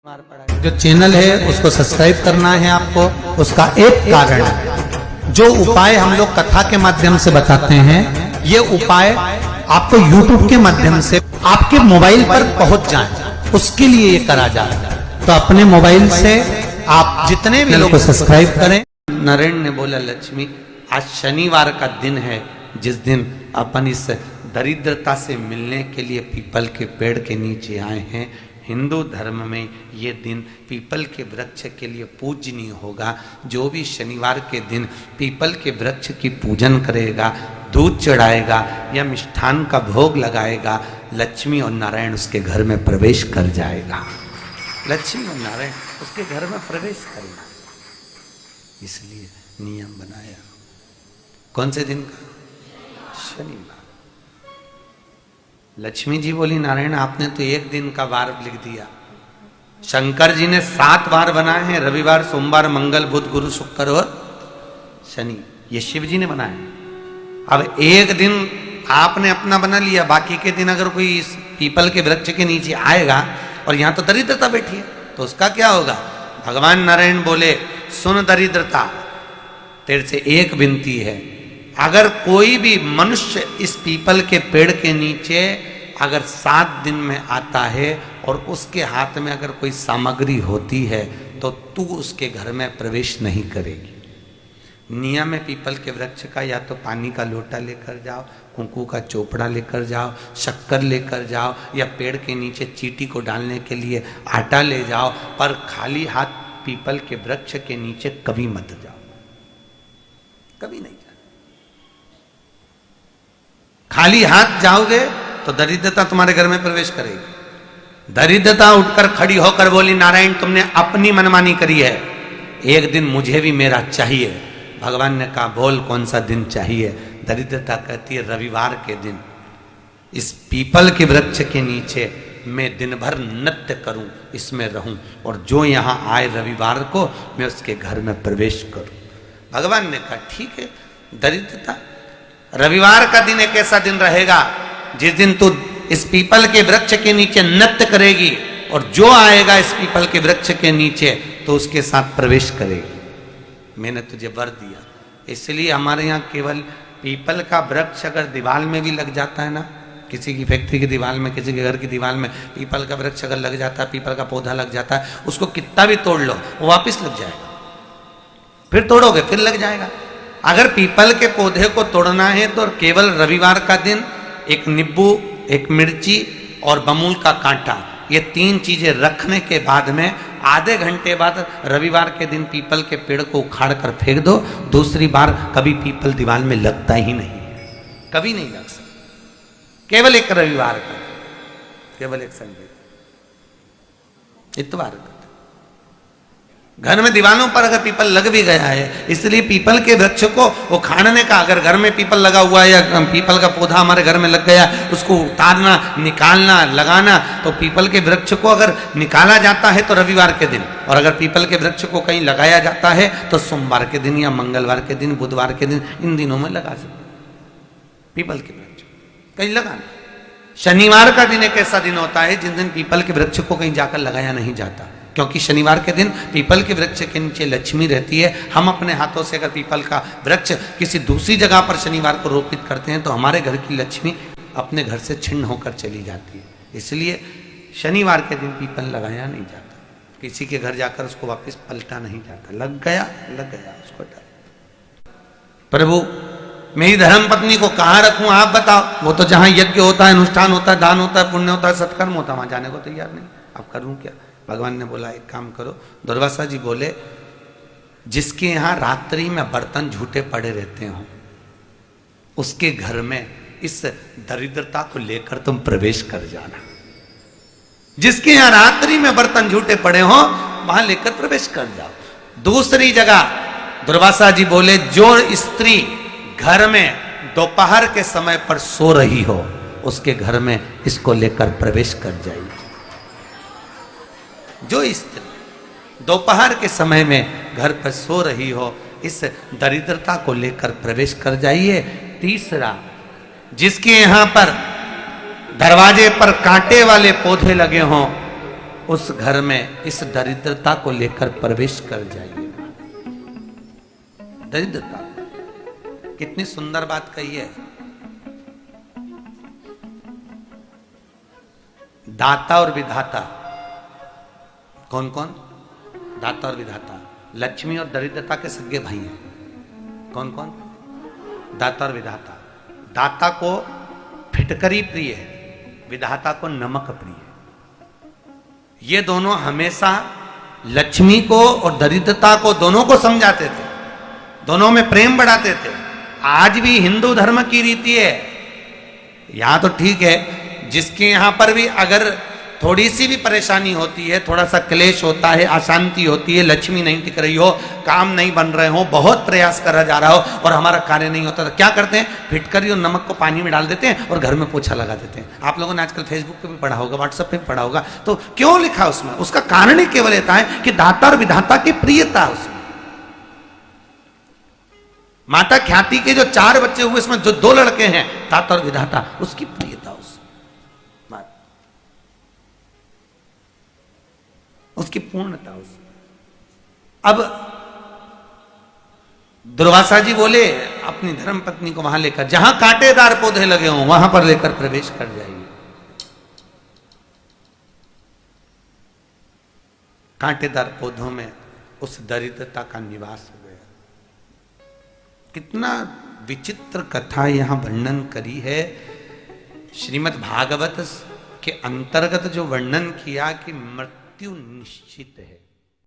जो चैनल है उसको सब्सक्राइब करना है आपको। उसका एक कारण है, जो उपाय हम लोग कथा के माध्यम से बताते हैं, ये उपाय आपको YouTube के माध्यम से आपके मोबाइल पर पहुंच जाए, उसके लिए ये करा जा रहा है। तो अपने मोबाइल से आप जितने भी लोग सब्सक्राइब करें। नरेंद्र ने बोला, लक्ष्मी आज शनिवार का दिन है, जिस दिन अपन इस दरिद्रता से मिलने के लिए पीपल के पेड़ के नीचे आए हैं। हिंदू धर्म में ये दिन पीपल के वृक्ष के लिए पूजनीय होगा। जो भी शनिवार के दिन पीपल के वृक्ष की पूजन करेगा, दूध चढ़ाएगा या मिष्ठान का भोग लगाएगा, लक्ष्मी और नारायण उसके घर में प्रवेश कर जाएगा। लक्ष्मी और नारायण उसके घर में प्रवेश करेगा, इसलिए नियम बनाया। कौन से दिन का? शनिवार। लक्ष्मी जी बोली, नारायण आपने तो एक दिन का वार लिख दिया। शंकर जी ने 7 वार बनाए हैं, रविवार, सोमवार, मंगल, बुध, गुरु, शुक्र और शनि। ये शिव जी ने बनाया। अब एक दिन आपने अपना बना लिया, बाकी के दिन अगर कोई इस पीपल के वृक्ष के नीचे आएगा और यहां तो दरिद्रता बैठी है, तो उसका क्या होगा? भगवान नारायण बोले, सुन दरिद्रता, तेरे से एक विनती है, अगर कोई भी मनुष्य इस पीपल के पेड़ के नीचे अगर 7 दिन में आता है और उसके हाथ में अगर कोई सामग्री होती है, तो तू उसके घर में प्रवेश नहीं करेगी। नियम है पीपल के वृक्ष का, या तो पानी का लोटा लेकर जाओ, कुंकू का चोपड़ा लेकर जाओ, शक्कर लेकर जाओ, या पेड़ के नीचे चींटी को डालने के लिए आटा ले जाओ, पर खाली हाथ पीपल के वृक्ष के नीचे कभी मत जाओ, कभी नहीं जाओ। खाली हाथ जाओगे तो दरिद्रता तुम्हारे घर में प्रवेश करेगी। दरिद्रता उठकर खड़ी होकर बोली, नारायण तुमने अपनी मनमानी करी है, एक दिन मुझे भी मेरा चाहिए। भगवान ने कहा, बोल कौन सा दिन चाहिए? दरिद्रता कहती है, रविवार के दिन इस पीपल के वृक्ष के नीचे मैं दिन भर नृत्य करूं, इसमें रहूं, और जो यहां आए रविवार को मैं उसके घर में प्रवेश करूं। भगवान ने कहा, ठीक है। दरिद्रता, रविवार का दिन एक ऐसा दिन रहेगा जिस दिन तू इस पीपल के वृक्ष के नीचे नृत्य करेगी, और जो आएगा इस पीपल के वृक्ष के नीचे तो उसके साथ प्रवेश करेगी। मैंने तुझे वर दिया। इसलिए हमारे यहाँ केवल पीपल का वृक्ष अगर दीवार में भी लग जाता है ना, किसी की फैक्ट्री की दीवार में, किसी के घर की दीवार में पीपल का वृक्ष अगर लग जाता है, पीपल का पौधा लग जाता है, उसको कितना भी तोड़ लो वो वापिस लग जाएगा। फिर तोड़ोगे फिर लग जाएगा। अगर पीपल के पौधे को तोड़ना है तो केवल रविवार का दिन एक नींबू, एक मिर्ची और बमूल का कांटा, ये 3 चीजें रखने के बाद में आधे घंटे बाद रविवार के दिन पीपल के पेड़ को उखाड़ कर फेंक दो। दूसरी बार कभी पीपल दीवार में लगता ही नहीं, कभी नहीं लग सकता। केवल एक रविवार का, केवल एक संडे, इतवार का। घर में दीवारों पर अगर पीपल लग भी गया है, इसलिए पीपल के वृक्ष को उखाड़ने का, अगर घर में पीपल लगा हुआ है या पीपल का पौधा हमारे घर में लग गया, उसको उतारना, निकालना, लगाना, तो पीपल के वृक्ष को अगर निकाला जाता है तो रविवार के दिन, और अगर पीपल के वृक्ष को कहीं लगाया जाता है तो सोमवार के दिन या मंगलवार के दिन, बुधवार के दिन, इन दिनों में लगा सकते पीपल के वृक्ष कहीं लगाना। शनिवार का दिन एक ऐसा दिन होता है जिस दिन पीपल के वृक्ष को कहीं जाकर लगाया नहीं जाता, क्योंकि शनिवार के दिन पीपल के वृक्ष के नीचे लक्ष्मी रहती है। हम अपने हाथों से अगर पीपल का वृक्ष किसी दूसरी जगह पर शनिवार को रोपित करते हैं तो हमारे घर की लक्ष्मी अपने घर से छिन्न होकर चली जाती है। इसलिए शनिवार के दिन पीपल लगाया नहीं जाता, किसी के घर जाकर उसको वापस पलटा नहीं जाता। लग गया उसको डाल। प्रभु मेरी धर्म पत्नी को कहाँ रखूं आप बताओ? वो तो जहां यज्ञ होता है, अनुष्ठान होता है, दान होता है, पुण्य होता है, सत्कर्म होता है, वहां जाने को तैयार नहीं। अब करूं क्या? भगवान ने बोला, एक काम करो। दुर्वासा जी बोले, जिसके यहां रात्रि में बर्तन झूठे पड़े रहते हो, उसके घर में इस दरिद्रता को लेकर तुम प्रवेश कर जाना। जिसके यहां रात्रि में बर्तन झूठे पड़े हो, वहां लेकर प्रवेश कर जाओ। दूसरी जगह दुर्वासा जी बोले, जो स्त्री घर में दोपहर के समय पर सो रही हो, उसके घर में इसको लेकर प्रवेश कर जाइए। जो स्त्री दोपहर के समय में घर पर सो रही हो, इस दरिद्रता को लेकर प्रवेश कर जाइए। तीसरा, जिसके यहां पर दरवाजे पर कांटे वाले पौधे लगे हों, उस घर में इस दरिद्रता को लेकर प्रवेश कर जाइएगा। दरिद्रता, कितनी सुंदर बात कही है। दाता और विधाता, कौन कौन? दाता और विधाता। लक्ष्मी और दरिद्रता के सगे भाई हैं। कौन कौन? दाता और विधाता। दाता को फिटकरी प्रिय है, विधाता को नमक प्रिय है। ये दोनों हमेशा लक्ष्मी को और दरिद्रता को, दोनों को समझाते थे, दोनों में प्रेम बढ़ाते थे। आज भी हिंदू धर्म की रीति है। यहां तो ठीक है, जिसके यहां पर भी अगर थोड़ी सी भी परेशानी होती है, थोड़ा सा क्लेश होता है, अशांति होती है, लक्ष्मी नहीं टिक रही हो, काम नहीं बन रहे हो, बहुत प्रयास करा जा रहा हो और हमारा कार्य नहीं होता, तो क्या करते हैं? फिटकरी और नमक को पानी में डाल देते हैं और घर में पोछा लगा देते हैं। आप लोगों ने आजकल फेसबुक पे भी पढ़ा होगा, व्हाट्सएप पे भी पढ़ा होगा। तो क्यों लिखा उसमें? उसका कारण ही केवल ये है कि दाता और विधाता की प्रियता उसमें। माता ख्याति के जो 4 बच्चे हुए, इसमें जो 2 लड़के हैं, दाता और विधाता, उसकी प्रियता, उसकी पूर्णता उसमें। अब दुर्वासा जी बोले अपनी धर्म पत्नी को वहां लेकर, जहां कांटेदार पौधे लगे हों वहां पर लेकर प्रवेश कर जाइए। कांटेदार पौधों में उस दरिद्रता का निवास हो गया। कितना विचित्र कथा यहां वर्णन करी है। श्रीमद् भागवत के अंतर्गत जो वर्णन किया कि मृत्यु निश्चित है,